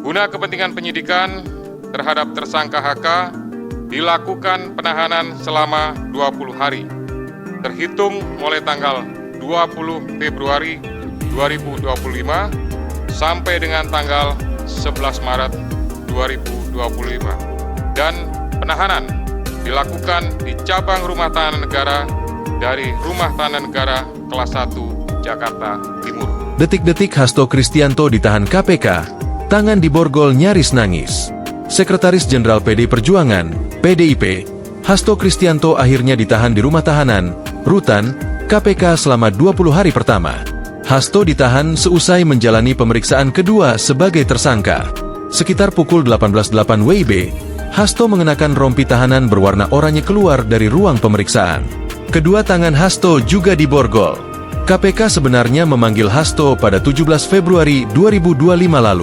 Guna kepentingan penyidikan terhadap tersangka HK dilakukan penahanan selama 20 hari, terhitung mulai tanggal 20 Februari 2025 sampai dengan tanggal 11 Maret 2025. Dan penahanan dilakukan di cabang Rumah Tahanan Negara dari Rumah Tahanan Negara kelas 1 Jakarta Timur. Detik-detik Hasto Kristianto ditahan KPK, tangan diborgol nyaris nangis. Sekretaris Jenderal PD Perjuangan, PDIP, Hasto Kristianto akhirnya ditahan di rumah tahanan, Rutan, KPK selama 20 hari pertama. Hasto ditahan seusai menjalani pemeriksaan kedua sebagai tersangka. Sekitar pukul 18.08 WIB, Hasto mengenakan rompi tahanan berwarna oranye keluar dari ruang pemeriksaan. Kedua tangan Hasto juga diborgol. KPK sebenarnya memanggil Hasto pada 17 Februari 2025 lalu.